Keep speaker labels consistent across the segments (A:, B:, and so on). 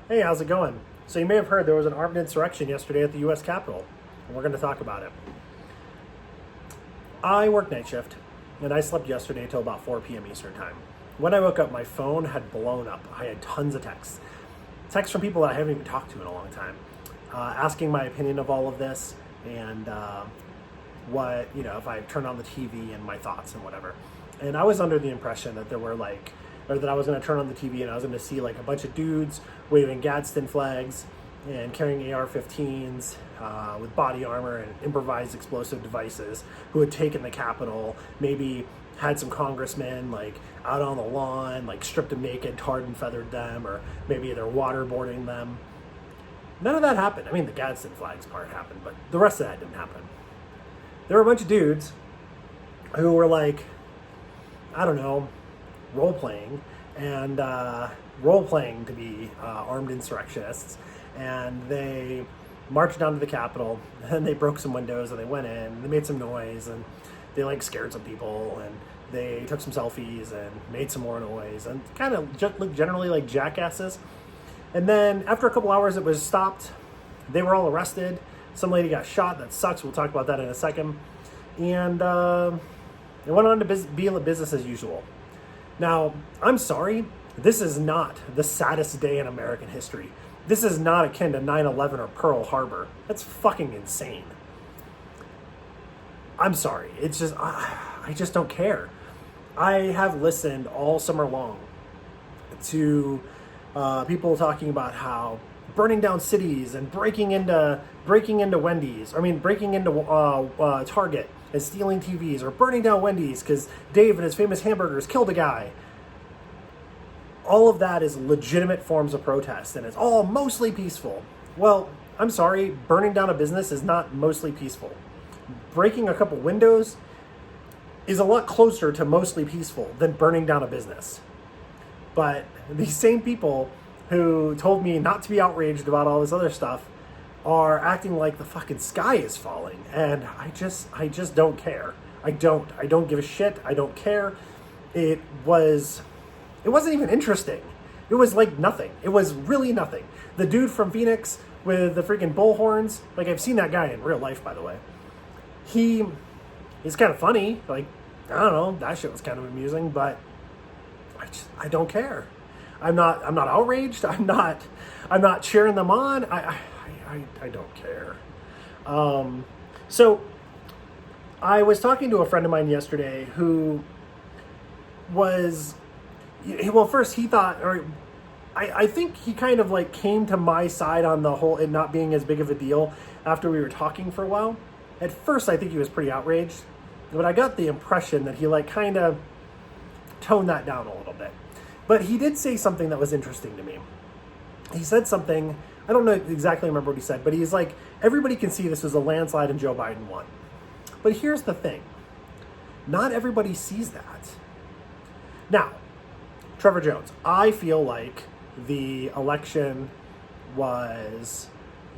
A: Hey, how's it going? So you may have heard there was an armed insurrection yesterday at the U.S. Capitol, and we're going to talk about it. I work night shift, and I slept yesterday till about 4 p.m. Eastern time. When I woke up, my phone had blown up. I had tons of texts. Texts from people that I haven't even talked to in a long time, asking my opinion of all of this and if I turn on the TV and my thoughts and whatever. And I was under the impression that that I was going to turn on the TV and I was going to see like a bunch of dudes waving Gadsden flags and carrying AR-15s with body armor and improvised explosive devices who had taken the Capitol, maybe had some congressmen like out on the lawn, like stripped them naked, tarred and feathered them, or maybe they're waterboarding them. None of that happened. I mean, the Gadsden flags part happened, but the rest of that didn't happen. There were a bunch of dudes who were like, I don't know, role-playing to be armed insurrectionists, and they marched down to the Capitol, and they broke some windows, and they went in, and they made some noise, and they like scared some people, and they took some selfies, and made some more noise, and kind of just looked generally like jackasses. And then after a couple hours, it was stopped. They were all arrested. Some lady got shot. That sucks. We'll talk about that in a second. And it went on to be business as usual. Now, I'm sorry, this is not the saddest day in American history. This is not akin to 9/11 or Pearl Harbor. That's fucking insane. I'm sorry. It's just, I just don't care. I have listened all summer long to people talking about how burning down cities and breaking into Target and stealing TVs, or burning down Wendy's because Dave and his famous hamburgers killed a guy. All of that is legitimate forms of protest, and it's all mostly peaceful. Well, I'm sorry, burning down a business is not mostly peaceful. Breaking a couple windows is a lot closer to mostly peaceful than burning down a business. But these same people who told me not to be outraged about all this other stuff are acting like the fucking sky is falling, and I just don't care. I don't give a shit. I don't care. It wasn't even interesting. It was like nothing. It was really nothing. The dude from Phoenix with the freaking bullhorns, like I've seen that guy in real life, by the way. He is kind of funny. Like, I don't know, that shit was kind of amusing, but I don't care. I'm not outraged. I'm not cheering them on. I don't care. So I was talking to a friend of mine yesterday who was, well, first he thought, or I think he kind of like came to my side on the whole it not being as big of a deal after we were talking for a while. At first, I think he was pretty outraged, but I got the impression that he like kind of toned that down a little bit. But he did say something that was interesting to me. He said something, I don't know exactly remember what he said, but he's like, everybody can see this was a landslide and Joe Biden won. But here's the thing. Not everybody sees that. Now, Trevor Jones, I feel like the election was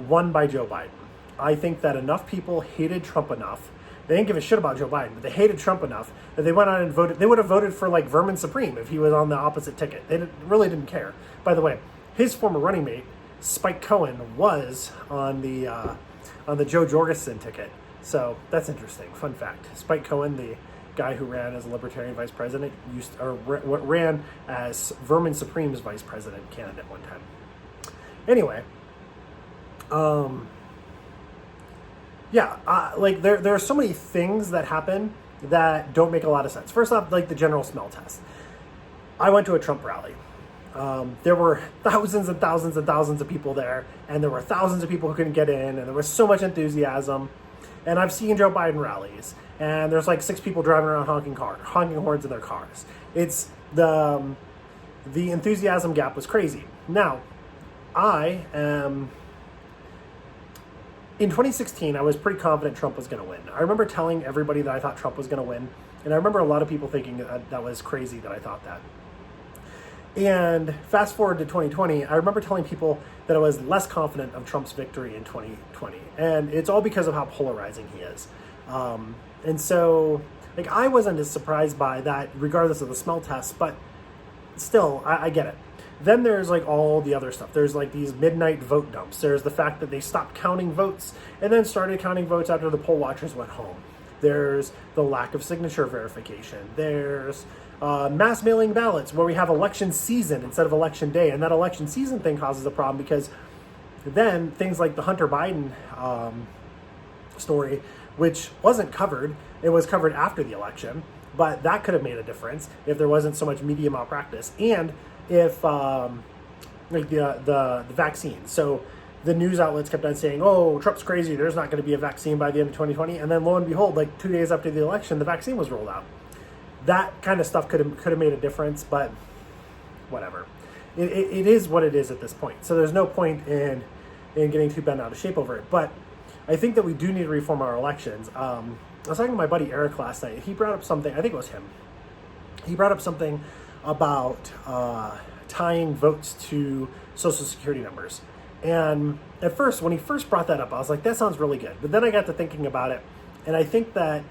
A: won by Joe Biden. I think that enough people hated Trump enough. They didn't give a shit about Joe Biden, but they hated Trump enough that they went out and voted. They would have voted for like Vermin Supreme if he was on the opposite ticket. They really didn't care. By the way, his former running mate, Spike Cohen, was on the Joe Jorgensen ticket. So that's interesting. Fun fact. Spike Cohen, the guy who ran as a Libertarian vice president, ran as Vermin Supreme's vice president candidate one time. Anyway, there are so many things that happen that don't make a lot of sense. First off, like the general smell test. I went to a Trump rally. There were thousands and thousands and thousands of people there, and there were thousands of people who couldn't get in, and there was so much enthusiasm. And I've seen Joe Biden rallies, and there's like 6 people driving around honking horns in their cars. It's the enthusiasm gap was crazy. Now, in 2016, I was pretty confident Trump was going to win. I remember telling everybody that I thought Trump was going to win, and I remember a lot of people thinking that was crazy that I thought that. And fast forward to 2020, I remember telling people that I was less confident of Trump's victory in 2020. And it's all because of how polarizing he is. And so, like, I wasn't as surprised by that, regardless of the smell test, but still, I get it. Then there's like all the other stuff. There's like these midnight vote dumps. There's the fact that they stopped counting votes and then started counting votes after the poll watchers went home. There's the lack of signature verification. There's mass mailing ballots where we have election season instead of election day. And that election season thing causes a problem because then things like the Hunter Biden story, which wasn't covered, it was covered after the election, but that could have made a difference if there wasn't so much media malpractice. And if like the vaccine. So the news outlets kept on saying, oh, Trump's crazy, there's not going to be a vaccine by the end of 2020. And then lo and behold, like 2 days after the election, the vaccine was rolled out. That kind of stuff could have made a difference, but whatever. It is what it is at this point. So there's no point in getting too bent out of shape over it. But I think that we do need to reform our elections. I was talking to my buddy Eric last night. He brought up something, I think it was him. He brought up something about tying votes to social security numbers. And at first, when he first brought that up, I was like, that sounds really good. But then I got to thinking about it, and I think that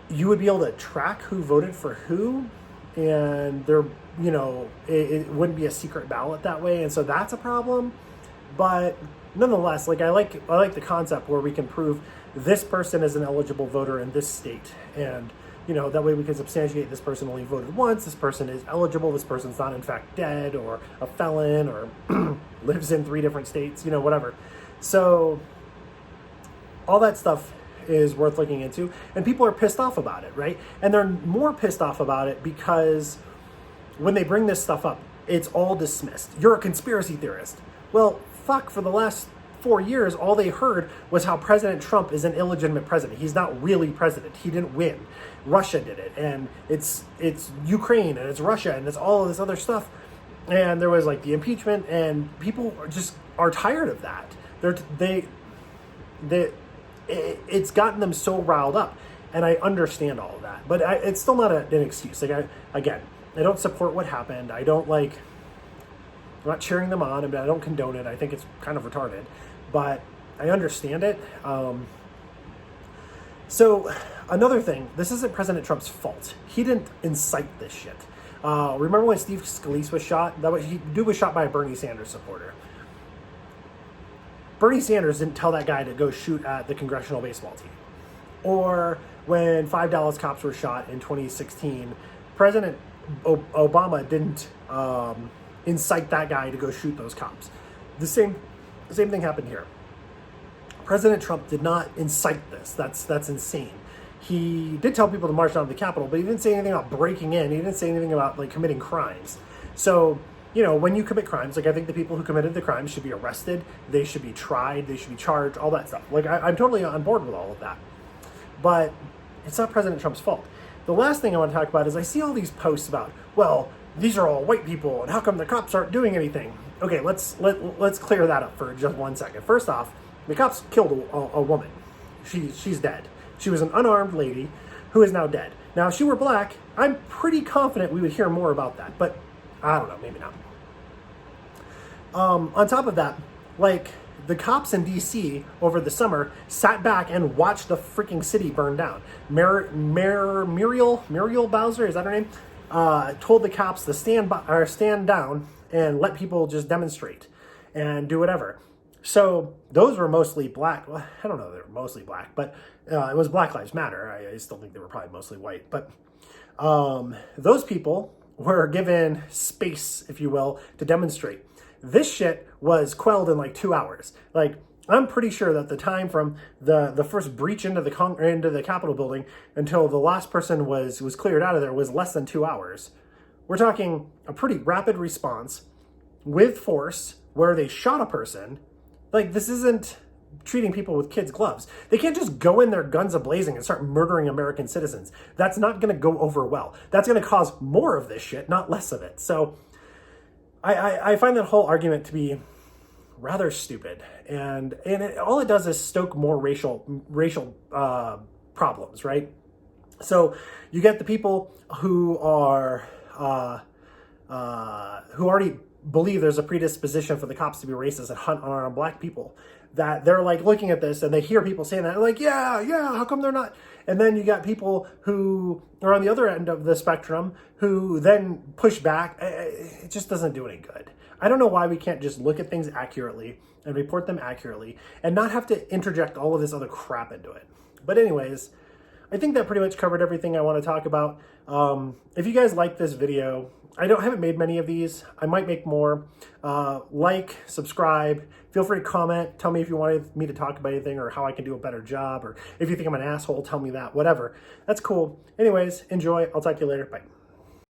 A: you would be able to track who voted for who, and there, you know, it wouldn't be a secret ballot that way, and so that's a problem. But nonetheless, like I like the concept where we can prove this person is an eligible voter in this state, and you know, that way we can substantiate this person only voted once, this person is eligible, this person's not in fact dead or a felon or lives in 3 different states, you know, whatever. So all that stuff is worth looking into, and people are pissed off about it, right? And they're more pissed off about it because when they bring this stuff up, it's all dismissed. You're a conspiracy theorist. Well, fuck, for the last 4 years, all they heard was how President Trump is an illegitimate president. He's not really president. He didn't win. Russia did it, and it's Ukraine, and it's Russia, and it's all of this other stuff. And there was like the impeachment, and people are tired of that. It's gotten them so riled up, and I understand all of that. But it's still not an excuse. Like I don't support what happened. I'm not cheering them on, and I don't condone it. I think it's kind of retarded, but I understand it. So another thing, this isn't President Trump's fault. He didn't incite this shit. Remember when Steve Scalise was shot? Dude was shot by a Bernie Sanders supporter. Bernie Sanders didn't tell that guy to go shoot at the congressional baseball team. Or when 5 Dallas cops were shot in 2016, President Obama didn't incite that guy to go shoot those cops. The same thing happened here. President Trump did not incite this. That's insane. He did tell people to march down to the Capitol, but he didn't say anything about breaking in. He didn't say anything about like committing crimes. So, you know, when you commit crimes, like I think the people who committed the crimes should be arrested. They should be tried. They should be charged. All that stuff. Like I'm totally on board with all of that. But it's not President Trump's fault. The last thing I want to talk about is I see all these posts about, well, these are all white people, and how come the cops aren't doing anything? Okay, let's clear that up for just 1 second. First off, the cops killed a woman. She's dead. She was an unarmed lady who is now dead. Now, if she were black, I'm pretty confident we would hear more about that, but I don't know, maybe not. On top of that, like the cops in DC over the summer sat back and watched the freaking city burn down. Muriel Bowser, is that her name? Told the cops to stand down and let people just demonstrate and do whatever. So those were mostly black. Well, I don't know if they were mostly black, but it was Black Lives Matter. I still think they were probably mostly white. But those people were given space, if you will, to demonstrate. This shit was quelled in like 2 hours. Like, I'm pretty sure that the time from the first breach into the Capitol building until the last person was cleared out of there was less than 2 hours. We're talking a pretty rapid response with force where they shot a person. Like, this isn't treating people with kids' gloves. They can't just go in there guns a-blazing and start murdering American citizens. That's not going to go over well. That's going to cause more of this shit, not less of it. So I find that whole argument to be rather stupid. And all it does is stoke more racial problems, right? So you get the people who are who already believe there's a predisposition for the cops to be racist and hunt unarmed black people, that they're like looking at this and they hear people saying that, like, yeah, how come they're not? And then you got people who are on the other end of the spectrum who then push back. It just doesn't do any good. I don't know why we can't just look at things accurately and report them accurately and not have to interject all of this other crap into it. But anyways, I think that pretty much covered everything I want to talk about. If you guys like this video, I haven't made many of these. I might make more. Like, subscribe. Feel free to comment. Tell me if you wanted me to talk about anything or how I can do a better job, or if you think I'm an asshole, tell me that. Whatever. That's cool. Anyways, enjoy. I'll talk to you later. Bye.